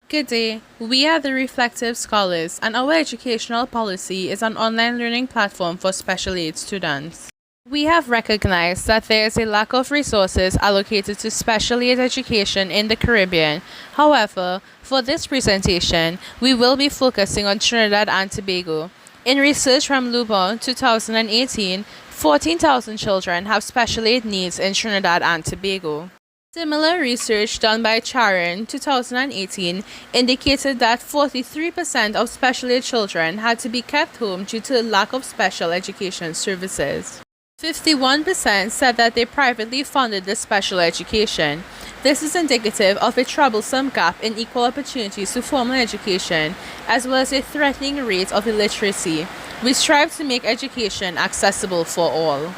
Good day. We are the Reflective Scholars, and our educational policy is an online learning platform for special aid students. We have recognized that there is a lack of resources allocated to special aid education in the Caribbean. However, for this presentation, we will be focusing on Trinidad and Tobago. In research from Lubon 2018, 14,000 children have special aid needs in Trinidad and Tobago. Similar research done by Charran 2018 indicated that 43% of special ed children had to be kept home due to lack of special education services. 51% said that they privately funded the special education. This is indicative of a troublesome gap in equal opportunities to formal education, as well as a threatening rate of illiteracy. We strive to make education accessible for all.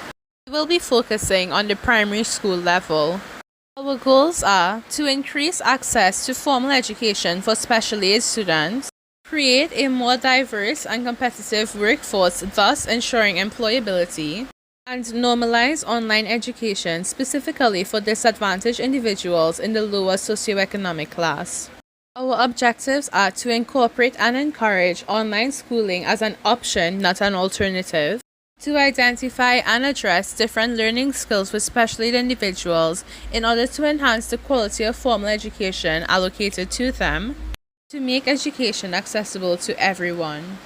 We will be focusing on the primary school level. Our goals are to increase access to formal education for special aid students, create a more diverse and competitive workforce, thus ensuring employability, and normalize online education specifically for disadvantaged individuals in the lower socioeconomic class. Our objectives are to incorporate and encourage online schooling as an option, not an alternative, to identify and address different learning skills for special ed individuals in order to enhance the quality of formal education allocated to them, to make education accessible to everyone.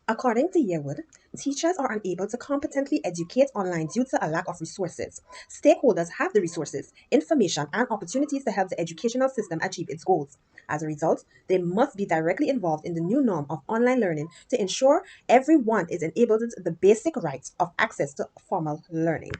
According to Yearwood, teachers are unable to competently educate online due to a lack of resources. Stakeholders have the resources, information, and opportunities to help the educational system achieve its goals. As a result, they must be directly involved in the new norm of online learning to ensure everyone is enabled to the basic rights of access to formal learning.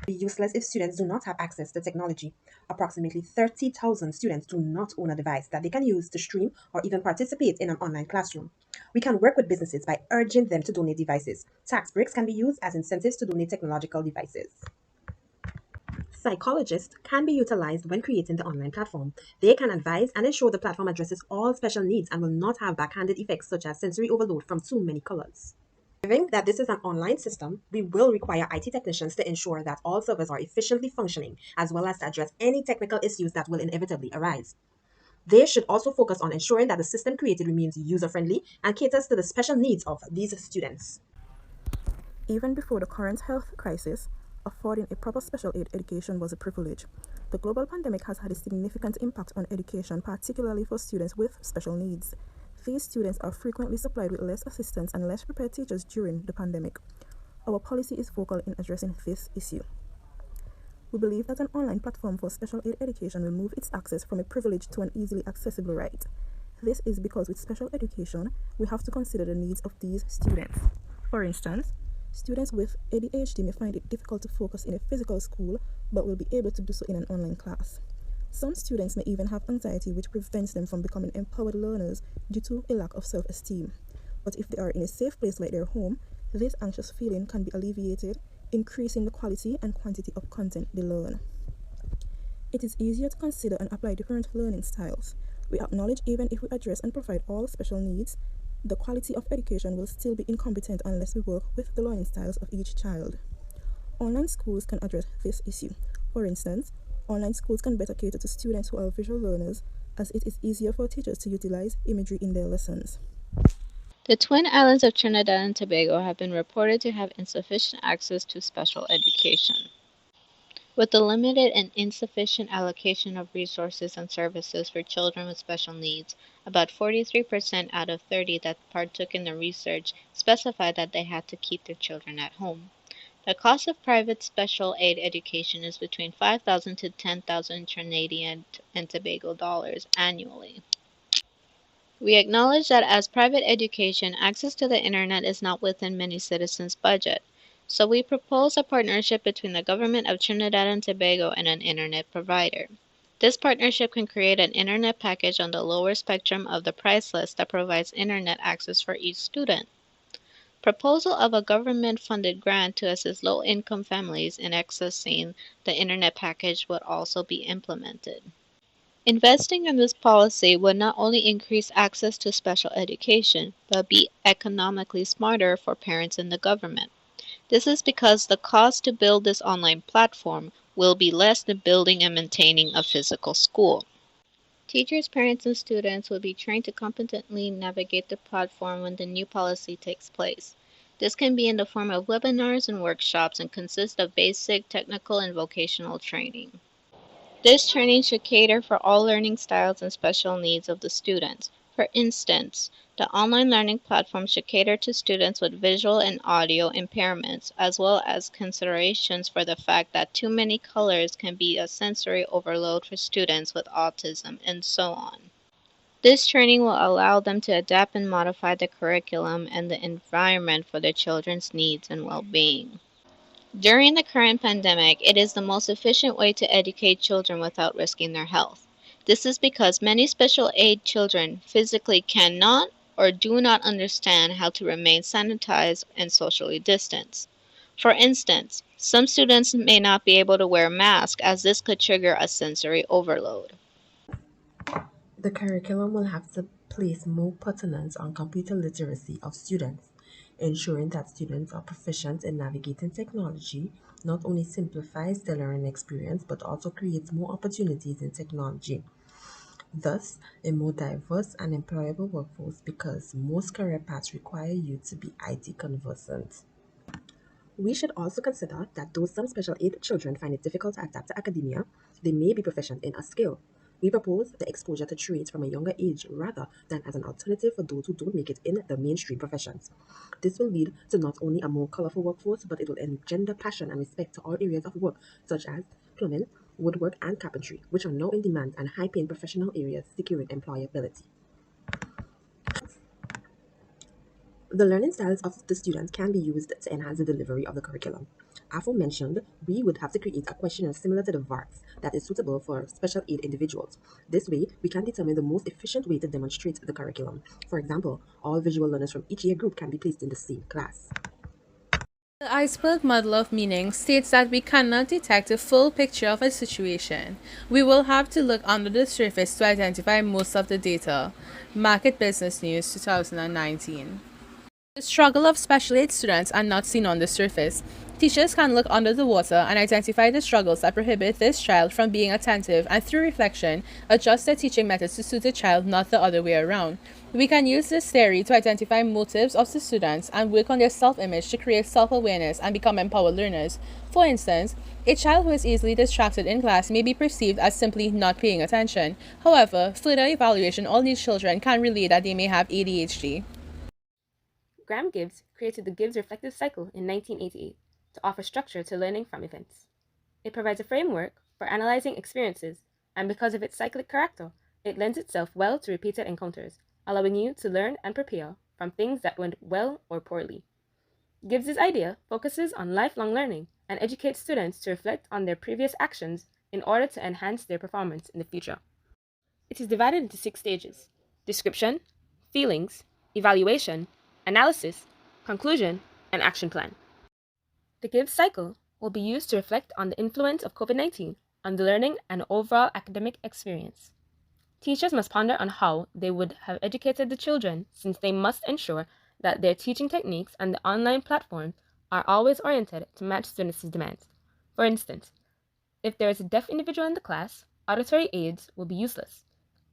Be useless if students do not have access to technology. Approximately 30,000 students do not own a device that they can use to stream or even participate in an online classroom. We can work with businesses by urging them to donate devices. Tax breaks can be used as incentives to donate technological devices. Psychologists can be utilized when creating the online platform. They can advise and ensure the platform addresses all special needs and will not have backhanded effects such as sensory overload from too many colors. Given that this is an online system, we will require IT technicians to ensure that all servers are efficiently functioning, as well as to address any technical issues that will inevitably arise. They should also focus on ensuring that the system created remains user-friendly and caters to the special needs of these students. Even before the current health crisis, affording a proper special aid education was a privilege. The global pandemic has had a significant impact on education, particularly for students with special needs. These students are frequently supplied with less assistance and less prepared teachers during the pandemic. Our policy is vocal in addressing this issue. We believe that an online platform for special aid education will move its access from a privilege to an easily accessible right. This is because with special education, we have to consider the needs of these students. For instance, students with ADHD may find it difficult to focus in a physical school, but will be able to do so in an online class. Some students may even have anxiety, which prevents them from becoming empowered learners due to a lack of self-esteem. But if they are in a safe place like their home, this anxious feeling can be alleviated, increasing the quality and quantity of content they learn. It is easier to consider and apply different learning styles. We acknowledge even if we address and provide all special needs, the quality of education will still be incompetent unless we work with the learning styles of each child. Online schools can address this issue. For instance, online schools can better cater to students who are visual learners, as it is easier for teachers to utilize imagery in their lessons. The twin islands of Trinidad and Tobago have been reported to have insufficient access to special education. With the limited and insufficient allocation of resources and services for children with special needs, about 43% out of 30 that partook in the research specified that they had to keep their children at home. The cost of private special aid education is between 5,000 to 10,000 Trinidad and Tobago dollars annually. We acknowledge that as private education, access to the internet is not within many citizens' budget, so we propose a partnership between the government of Trinidad and Tobago and an internet provider. This partnership can create an internet package on the lower spectrum of the price list that provides internet access for each student. Proposal of a government-funded grant to assist low-income families in accessing the internet package would also be implemented. Investing in this policy would not only increase access to special education, but be economically smarter for parents and the government. This is because the cost to build this online platform will be less than building and maintaining a physical school. Teachers, parents, and students will be trained to competently navigate the platform when the new policy takes place. This can be in the form of webinars and workshops and consist of basic, technical, and vocational training. This training should cater for all learning styles and special needs of the students. For instance, the online learning platform should cater to students with visual and audio impairments, as well as considerations for the fact that too many colors can be a sensory overload for students with autism, and so on. This training will allow them to adapt and modify the curriculum and the environment for their children's needs and well-being. During the current pandemic, it is the most efficient way to educate children without risking their health. This is because many special aid children physically cannot or do not understand how to remain sanitized and socially distanced. For instance, some students may not be able to wear a mask as this could trigger a sensory overload. The curriculum will have to place more pertinence on computer literacy of students, ensuring that students are proficient in navigating technology not only simplifies their learning experience but also creates more opportunities in technology. Thus, a more diverse and employable workforce because most career paths require you to be IT conversant. We should also consider that though some special aid children find it difficult to adapt to academia, they may be proficient in a skill. We propose the exposure to trades from a younger age rather than as an alternative for those who don't make it in the mainstream professions. This will lead to not only a more colorful workforce, but it will engender passion and respect to all areas of work, such as plumbing, woodwork, and carpentry, which are now in demand and high-paying professional areas securing employability. The learning styles of the students can be used to enhance the delivery of the curriculum. Aforementioned, we would have to create a questionnaire similar to the VARTs that is suitable for special aid individuals. This way, we can determine the most efficient way to demonstrate the curriculum. For example, all visual learners from each year group can be placed in the same class. The iceberg model of meaning states that we cannot detect a full picture of a situation. We will have to look under the surface to identify most of the data. Market Business News 2019. The struggle of special aid students are not seen on the surface. Teachers can look under the water and identify the struggles that prohibit this child from being attentive and through reflection, adjust their teaching methods to suit the child, not the other way around. We can use this theory to identify motives of the students and work on their self-image to create self-awareness and become empowered learners. For instance, a child who is easily distracted in class may be perceived as simply not paying attention. However, further evaluation on these children can relate that they may have ADHD. Graham Gibbs created the Gibbs Reflective Cycle in 1988 to offer structure to learning from events. It provides a framework for analyzing experiences, and because of its cyclic character, it lends itself well to repeated encounters, allowing you to learn and prepare from things that went well or poorly. Gibbs's idea focuses on lifelong learning and educates students to reflect on their previous actions in order to enhance their performance in the future. It is divided into 6 stages: description, feelings, evaluation, analysis, conclusion, and action plan. The Gibbs cycle will be used to reflect on the influence of COVID-19 on the learning and overall academic experience. Teachers must ponder on how they would have educated the children, since they must ensure that their teaching techniques and the online platforms are always oriented to match students' demands. For instance, if there is a deaf individual in the class, auditory aids will be useless.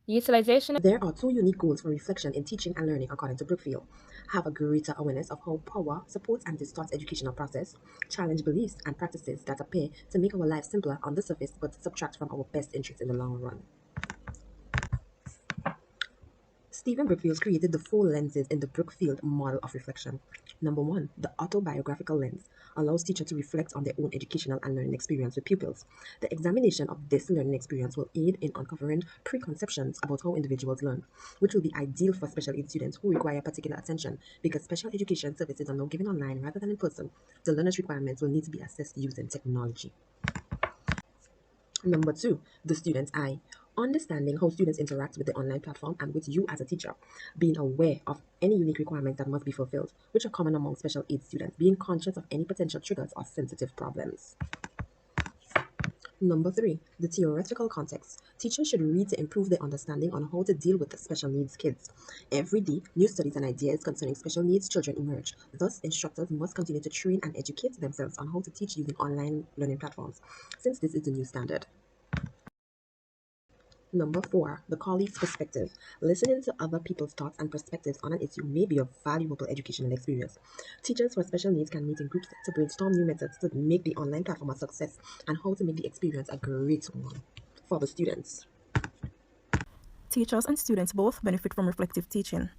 There are 2 unique goals for reflection in teaching and learning according to Brookfield. Have a greater awareness of how power supports and distorts educational process, challenge beliefs and practices that appear to make our lives simpler on the surface but subtract from our best interests in the long run. Stephen Brookfield created the 4 lenses in the Brookfield model of reflection. Number 1, the autobiographical lens allows teachers to reflect on their own educational and learning experience with pupils. The examination of this learning experience will aid in uncovering preconceptions about how individuals learn, which will be ideal for special ed students who require particular attention because special education services are now given online rather than in person. The learner's requirements will need to be assessed using technology. Number 2, the student's eye. Understanding how students interact with the online platform and with you as a teacher. Being aware of any unique requirements that must be fulfilled, which are common among special aid students. Being conscious of any potential triggers or sensitive problems. Number 3, the theoretical context. Teachers should read to improve their understanding on how to deal with the special needs kids. Every day, new studies and ideas concerning special needs children emerge. Thus, instructors must continue to train and educate themselves on how to teach using online learning platforms, since this is the new standard. Number 4, the colleague's perspective. Listening to other people's thoughts and perspectives on an issue may be a valuable educational experience. Teachers for special needs can meet in groups to brainstorm new methods to make the online platform a success and how to make the experience a great one for the students. Teachers and students both benefit from reflective teaching.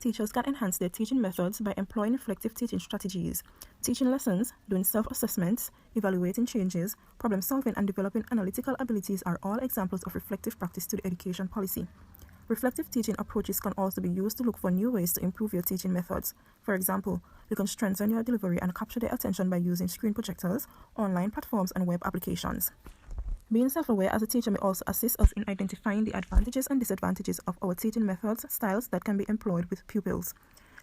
Teachers can enhance their teaching methods by employing reflective teaching strategies. Teaching lessons, doing self-assessments, evaluating changes, problem-solving, and developing analytical abilities are all examples of reflective practice to the education policy. Reflective teaching approaches can also be used to look for new ways to improve your teaching methods. For example, you can strengthen your delivery and capture their attention by using screen projectors, online platforms, and web applications. Being self-aware as a teacher may also assist us in identifying the advantages and disadvantages of our teaching methods, styles that can be employed with pupils.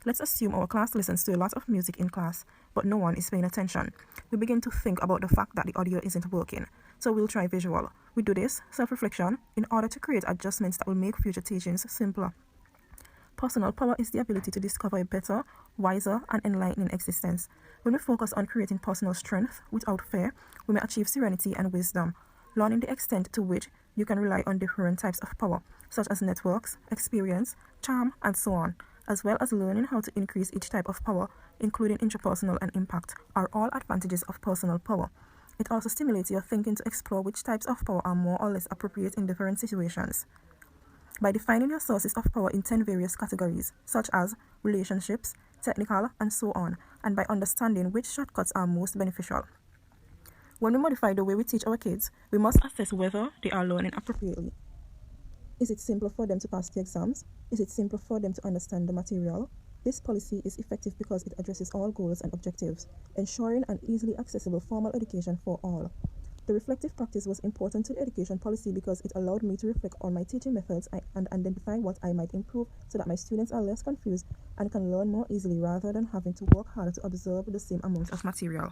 Let's assume our class listens to a lot of music in class, but no one is paying attention. We begin to think about the fact that the audio isn't working, so we'll try visual. We do this, self-reflection, in order to create adjustments that will make future teachings simpler. Personal power is the ability to discover a better, wiser, and enlightening existence. When we focus on creating personal strength without fear, we may achieve serenity and wisdom. Learning the extent to which you can rely on different types of power, such as networks, experience, charm, and so on, as well as learning how to increase each type of power, including intrapersonal and impact, are all advantages of personal power. It also stimulates your thinking to explore which types of power are more or less appropriate in different situations. By defining your sources of power in 10 various categories, such as relationships, technical, and so on, and by understanding which shortcuts are most beneficial. When we modify the way we teach our kids, we must assess whether they are learning appropriately. Is it simpler for them to pass the exams? Is it simpler for them to understand the material? This policy is effective because it addresses all goals and objectives, ensuring an easily accessible formal education for all. The reflective practice was important to the education policy because it allowed me to reflect on my teaching methods and identify what I might improve so that my students are less confused and can learn more easily rather than having to work harder to absorb the same amount of material.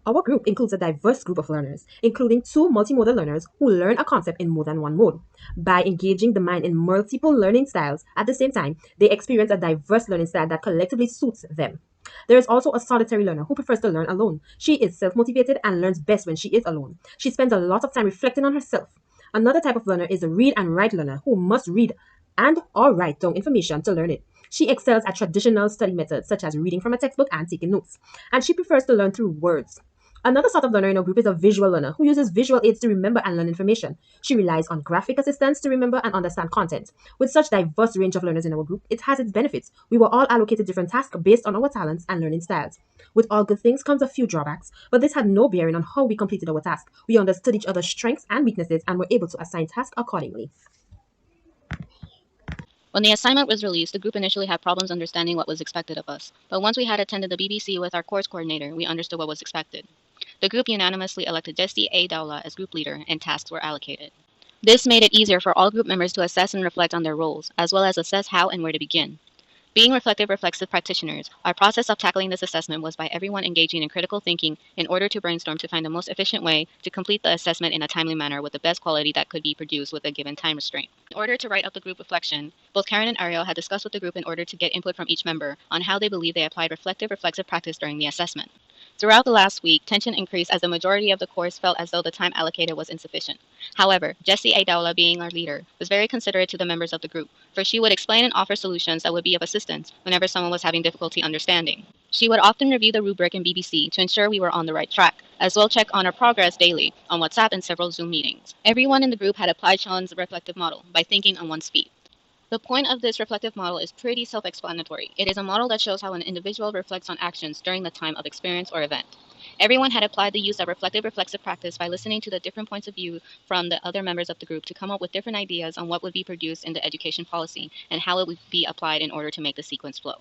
Our group includes a diverse group of learners, including 2 multimodal learners who learn a concept in more than one mode. By engaging the mind in multiple learning styles at the same time, they experience a diverse learning style that collectively suits them. There is also a solitary learner who prefers to learn alone. She is self-motivated and learns best when she is alone. She spends a lot of time reflecting on herself. Another type of learner is a read and write learner who must read and or write down information to learn it. She excels at traditional study methods such as reading from a textbook and taking notes, and she prefers to learn through words. Another sort of learner in our group is a visual learner who uses visual aids to remember and learn information. She relies on graphic assistance to remember and understand content. With such diverse range of learners in our group, it has its benefits. We were all allocated different tasks based on our talents and learning styles. With all good things comes a few drawbacks, but this had no bearing on how we completed our task. We understood each other's strengths and weaknesses and were able to assign tasks accordingly. When the assignment was released, the group initially had problems understanding what was expected of us, but once we had attended the BBC with our course coordinator, we understood what was expected. The group unanimously elected Jessie A. Dowlah as group leader, and tasks were allocated. This made it easier for all group members to assess and reflect on their roles, as well as assess how and where to begin. Being reflective practitioners, our process of tackling this assessment was by everyone engaging in critical thinking in order to brainstorm to find the most efficient way to complete the assessment in a timely manner with the best quality that could be produced with a given time restraint. In order to write up the group reflection, both Charran and Ariel had discussed with the group in order to get input from each member on how they believe they applied reflective practice during the assessment. Throughout the last week, tension increased as the majority of the course felt as though the time allocated was insufficient. However, Jessie A. Dowlah, being our leader, was very considerate to the members of the group, for she would explain and offer solutions that would be of assistance whenever someone was having difficulty understanding. She would often review the rubric in BBC to ensure we were on the right track, as well check on our progress daily on WhatsApp and several Zoom meetings. Everyone in the group had applied Charran's reflective model by thinking on one's feet. The point of this reflective model is pretty self-explanatory. It is a model that shows how an individual reflects on actions during the time of experience or event. Everyone had applied the use of reflective practice by listening to the different points of view from the other members of the group to come up with different ideas on what would be produced in the education policy and how it would be applied in order to make the sequence flow.